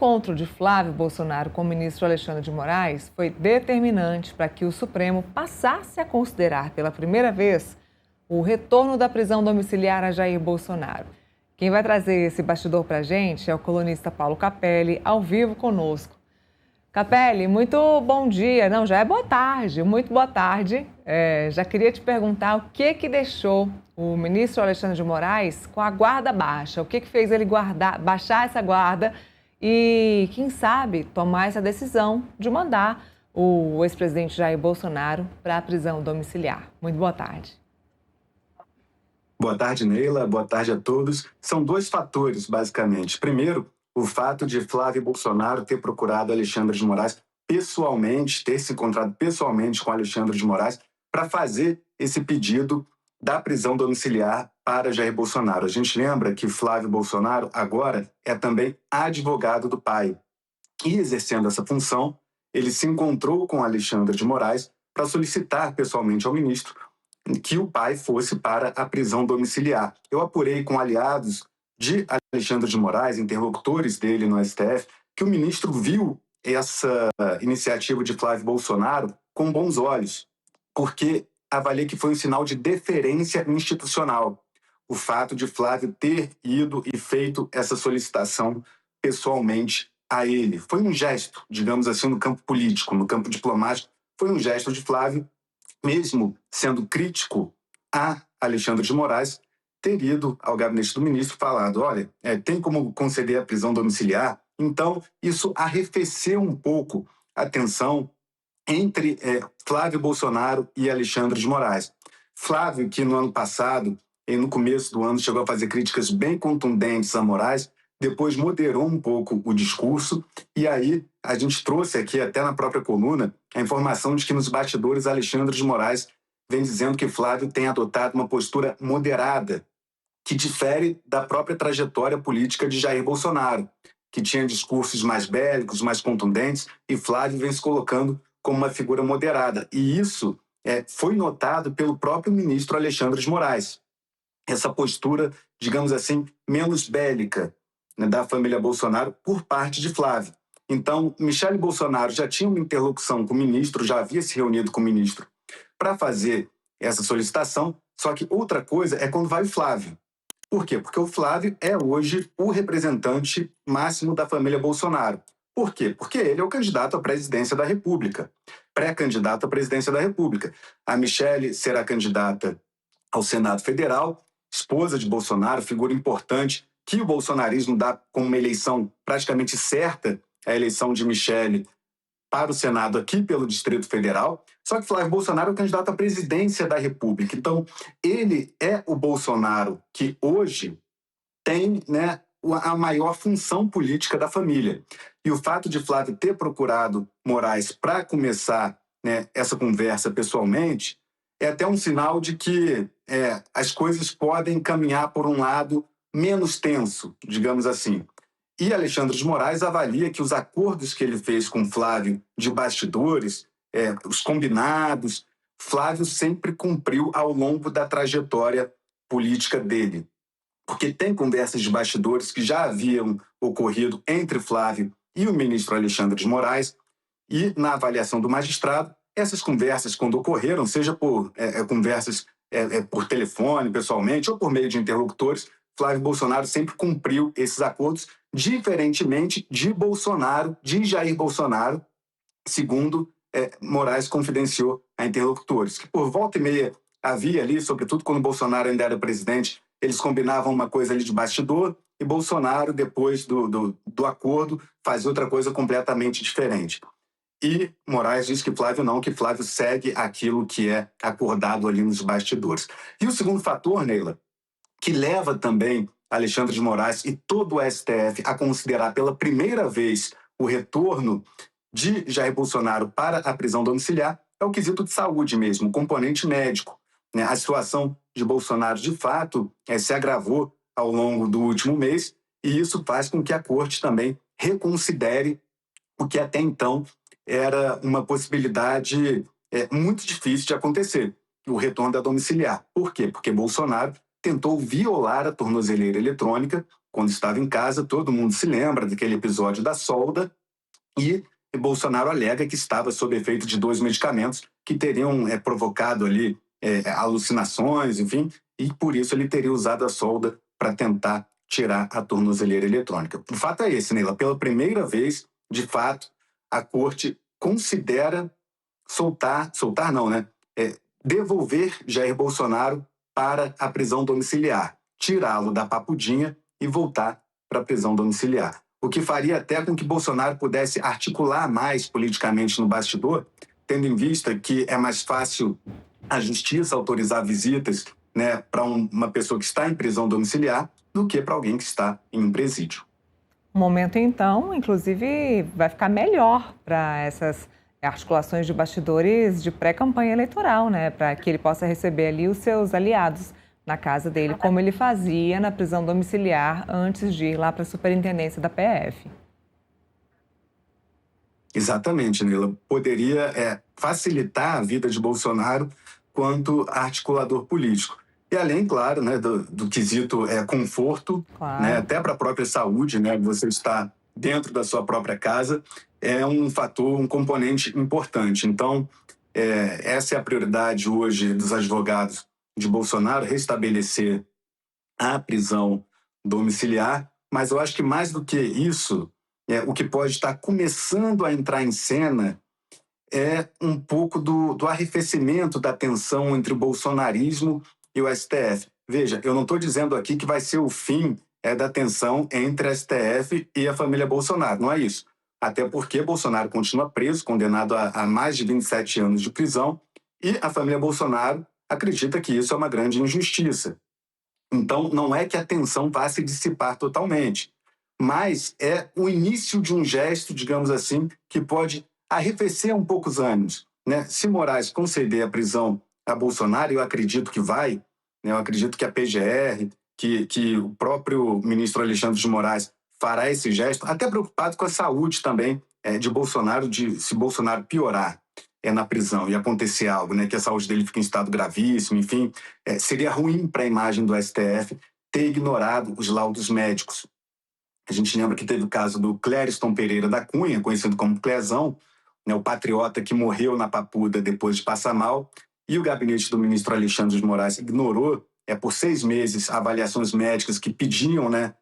Encontro de Flávio Bolsonaro com o ministro Alexandre de Moraes foi determinante para que o Supremo passasse a considerar pela primeira vez o retorno da prisão domiciliar a Jair Bolsonaro. Quem vai trazer esse bastidor para a gente é o colunista Paulo Capelli, ao vivo conosco. Capelli, muito bom dia. Não, já é boa tarde, muito boa tarde. Já queria te perguntar o que deixou o ministro Alexandre de Moraes com a guarda baixa. O que fez ele baixar essa guarda e, quem sabe, tomar essa decisão de mandar o ex-presidente Jair Bolsonaro para a prisão domiciliar. Muito boa tarde. Boa tarde, Neila. Boa tarde a todos. São dois fatores, basicamente. Primeiro, o fato de Flávio Bolsonaro ter procurado Alexandre de Moraes pessoalmente, ter se encontrado pessoalmente com Alexandre de Moraes para fazer esse pedido da prisão domiciliar para Jair Bolsonaro. A gente lembra que Flávio Bolsonaro agora é também advogado do pai. E exercendo essa função, ele se encontrou com Alexandre de Moraes para solicitar pessoalmente ao ministro que o pai fosse para a prisão domiciliar. Eu apurei com aliados de Alexandre de Moraes, interlocutores dele no STF, que o ministro viu essa iniciativa de Flávio Bolsonaro com bons olhos, porque avalia que foi um sinal de deferência institucional. O fato de Flávio ter ido e feito essa solicitação pessoalmente a ele. Foi um gesto, digamos assim, no campo político, no campo diplomático, foi um gesto de Flávio, mesmo sendo crítico a Alexandre de Moraes, ter ido ao gabinete do ministro falado, olha, tem como conceder a prisão domiciliar? Então, isso arrefeceu um pouco a tensão entre Flávio Bolsonaro e Alexandre de Moraes. Flávio, que no ano passado, no começo do ano, chegou a fazer críticas bem contundentes a Moraes, depois moderou um pouco o discurso, e aí a gente trouxe aqui, até na própria coluna, a informação de que nos bastidores Alexandre de Moraes vem dizendo que Flávio tem adotado uma postura moderada, que difere da própria trajetória política de Jair Bolsonaro, que tinha discursos mais bélicos, mais contundentes, e Flávio vem se colocando como uma figura moderada. E isso foi notado pelo próprio ministro Alexandre de Moraes. Essa postura, digamos assim, menos bélica, né, da família Bolsonaro por parte de Flávio. Então, Michele Bolsonaro já tinha uma interlocução com o ministro, já havia se reunido com o ministro para fazer essa solicitação, só que outra coisa é quando vai o Flávio. Por quê? Porque o Flávio é hoje o representante máximo da família Bolsonaro. Por quê? Porque ele é o candidato à presidência da República, pré-candidato à presidência da República. A Michele será candidata ao Senado Federal, esposa de Bolsonaro, figura importante, que o bolsonarismo dá como uma eleição praticamente certa, a eleição de Michele para o Senado aqui pelo Distrito Federal. Só que Flávio Bolsonaro é o candidato à presidência da República. Então, ele é o Bolsonaro que hoje tem, né, a maior função política da família. E o fato de Flávio ter procurado Moraes para começar, né, essa conversa pessoalmente é até um sinal de que as coisas podem caminhar por um lado menos tenso, digamos assim. E Alexandre de Moraes avalia que os acordos que ele fez com Flávio de bastidores, os combinados, Flávio sempre cumpriu ao longo da trajetória política dele. Porque tem conversas de bastidores que já haviam ocorrido entre Flávio e o ministro Alexandre de Moraes, e na avaliação do magistrado, essas conversas, quando ocorreram, seja por conversas por telefone, pessoalmente, ou por meio de interlocutores, Flávio Bolsonaro sempre cumpriu esses acordos, diferentemente de Bolsonaro, de Jair Bolsonaro, segundo Moraes confidenciou a interlocutores, que por volta e meia havia ali, sobretudo quando Bolsonaro ainda era presidente, eles combinavam uma coisa ali de bastidor, e Bolsonaro, depois do acordo, fazia outra coisa completamente diferente. E Moraes diz que Flávio não, que Flávio segue aquilo que é acordado ali nos bastidores. E o segundo fator, Neila, que leva também Alexandre de Moraes e todo o STF a considerar pela primeira vez o retorno de Jair Bolsonaro para a prisão domiciliar, é o quesito de saúde mesmo, o componente médico, né? A situação de Bolsonaro, de fato, se agravou ao longo do último mês, e isso faz com que a corte também reconsidere o que até então era uma possibilidade muito difícil de acontecer, o retorno da domiciliar. Por quê? Porque Bolsonaro tentou violar a tornozeleira eletrônica quando estava em casa, todo mundo se lembra daquele episódio da solda, e Bolsonaro alega que estava sob efeito de 2 medicamentos que teriam provocado ali alucinações, enfim, e por isso ele teria usado a solda para tentar tirar a tornozeleira eletrônica. O fato é esse, Neila, pela primeira vez, de fato, a corte considera soltar não, né? Devolver Jair Bolsonaro para a prisão domiciliar, tirá-lo da papudinha e voltar para a prisão domiciliar. O que faria até com que Bolsonaro pudesse articular mais politicamente no bastidor, tendo em vista que é mais fácil a justiça autorizar visitas, né, para uma pessoa que está em prisão domiciliar do que para alguém que está em um presídio. O momento, então, inclusive, vai ficar melhor para essas articulações de bastidores de pré-campanha eleitoral, né? Para que ele possa receber ali os seus aliados na casa dele, como ele fazia na prisão domiciliar antes de ir lá para a superintendência da PF. Exatamente, Nila. Poderia facilitar a vida de Bolsonaro quanto articulador político. E além, claro, né, do quesito conforto, Claro. né, até para a própria saúde, né, você está dentro da sua própria casa, é um fator, um componente importante. Então, essa é a prioridade hoje dos advogados de Bolsonaro, restabelecer a prisão domiciliar, mas eu acho que mais do que isso, o que pode estar começando a entrar em cena é um pouco do arrefecimento da tensão entre o bolsonarismo e o STF. Veja, eu não estou dizendo aqui que vai ser o fim da tensão entre a STF e a família Bolsonaro, não é isso. Até porque Bolsonaro continua preso, condenado a mais de 27 anos de prisão, e a família Bolsonaro acredita que isso é uma grande injustiça. Então, não é que a tensão vá se dissipar totalmente, mas é o início de um gesto, digamos assim, que pode arrefecer um pouco os ânimos, né? Se Moraes conceder a prisão a Bolsonaro, eu acredito que vai, né? Eu acredito que a PGR, que o próprio ministro Alexandre de Moraes fará esse gesto, até preocupado com a saúde também de Bolsonaro, se Bolsonaro piorar na prisão e acontecer algo, né, que a saúde dele fique em estado gravíssimo, enfim, seria ruim para a imagem do STF ter ignorado os laudos médicos. A gente lembra que teve o caso do Clériston Pereira da Cunha, conhecido como Clezão, né, o patriota que morreu na Papuda depois de passar mal, e o gabinete do ministro Alexandre de Moraes ignorou por 6 meses avaliações médicas que pediam, né,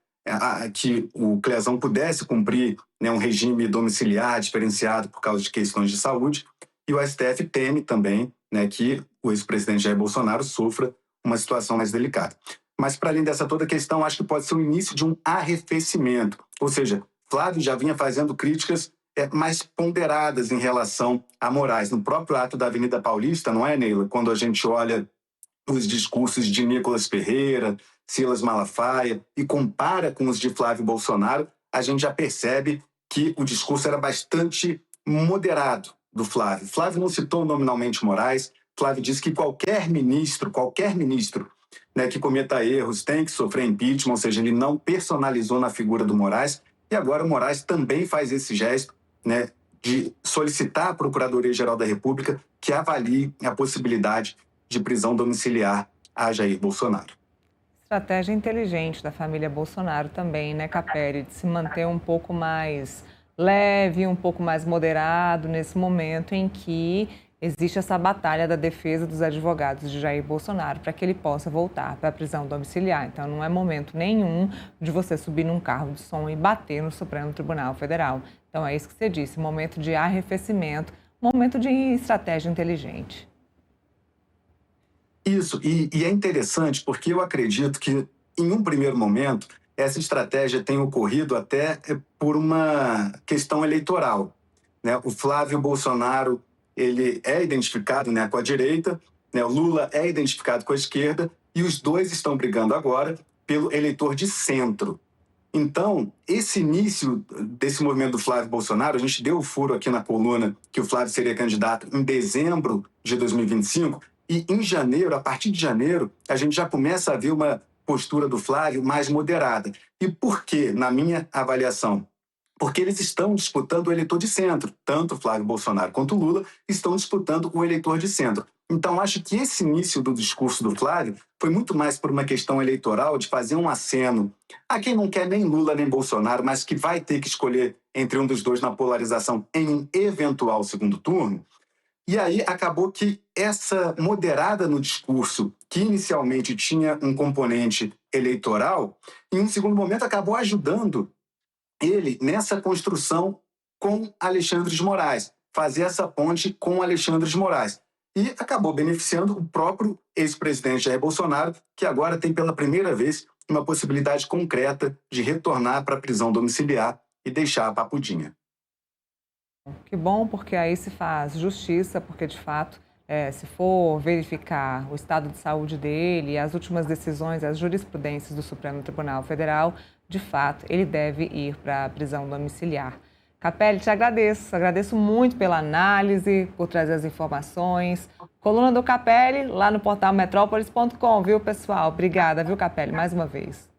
que o Clezão pudesse cumprir, né, um regime domiciliar diferenciado por causa de questões de saúde, e o STF teme também, né, que o ex-presidente Jair Bolsonaro sofra uma situação mais delicada. Mas, para além dessa toda questão, acho que pode ser o início de um arrefecimento. Ou seja, Flávio já vinha fazendo críticas mais ponderadas em relação a Moraes. No próprio ato da Avenida Paulista, não é, Neila? Quando a gente olha os discursos de Nicolas Ferreira, Silas Malafaia, e compara com os de Flávio Bolsonaro, a gente já percebe que o discurso era bastante moderado do Flávio. Flávio não citou nominalmente Moraes. Flávio disse que qualquer ministro, né, que cometa erros tem que sofrer impeachment, ou seja, ele não personalizou na figura do Moraes. E agora o Moraes também faz esse gesto, né, de solicitar à Procuradoria-Geral da República que avalie a possibilidade de prisão domiciliar a Jair Bolsonaro. Estratégia inteligente da família Bolsonaro também, né, Capelli, de se manter um pouco mais leve, um pouco mais moderado nesse momento em que existe essa batalha da defesa dos advogados de Jair Bolsonaro para que ele possa voltar para a prisão domiciliar. Então, não é momento nenhum de você subir num carro de som e bater no Supremo Tribunal Federal. Então, é isso que você disse, momento de arrefecimento, momento de estratégia inteligente. Isso, e é interessante porque eu acredito que, em um primeiro momento, essa estratégia tem ocorrido até por uma questão eleitoral, né? O Flávio Bolsonaro, ele é identificado, né, com a direita, né? O Lula é identificado com a esquerda, e os dois estão brigando agora pelo eleitor de centro. Então, esse início desse movimento do Flávio Bolsonaro, a gente deu o furo aqui na coluna que o Flávio seria candidato em dezembro de 2025, e em janeiro, a partir de janeiro, a gente já começa a ver uma postura do Flávio mais moderada. E por quê, na minha avaliação? Porque eles estão disputando o eleitor de centro. Tanto Flávio Bolsonaro quanto Lula estão disputando o eleitor de centro. Então, acho que esse início do discurso do Flávio foi muito mais por uma questão eleitoral de fazer um aceno a quem não quer nem Lula nem Bolsonaro, mas que vai ter que escolher entre um dos dois na polarização em um eventual segundo turno. E aí acabou que essa moderada no discurso, que inicialmente tinha um componente eleitoral, em um segundo momento acabou ajudando ele nessa construção com Alexandre de Moraes, fazer essa ponte com Alexandre de Moraes. E acabou beneficiando o próprio ex-presidente Jair Bolsonaro, que agora tem pela primeira vez uma possibilidade concreta de retornar para a prisão domiciliar e deixar a Papudinha. Que bom, porque aí se faz justiça, porque de fato, se for verificar o estado de saúde dele e as últimas decisões, as jurisprudências do Supremo Tribunal Federal, de fato, ele deve ir para a prisão domiciliar. Capelli, te agradeço muito pela análise, por trazer as informações. Coluna do Capelli, lá no portal metrópolis.com, viu, pessoal? Obrigada, viu, Capelli, mais uma vez.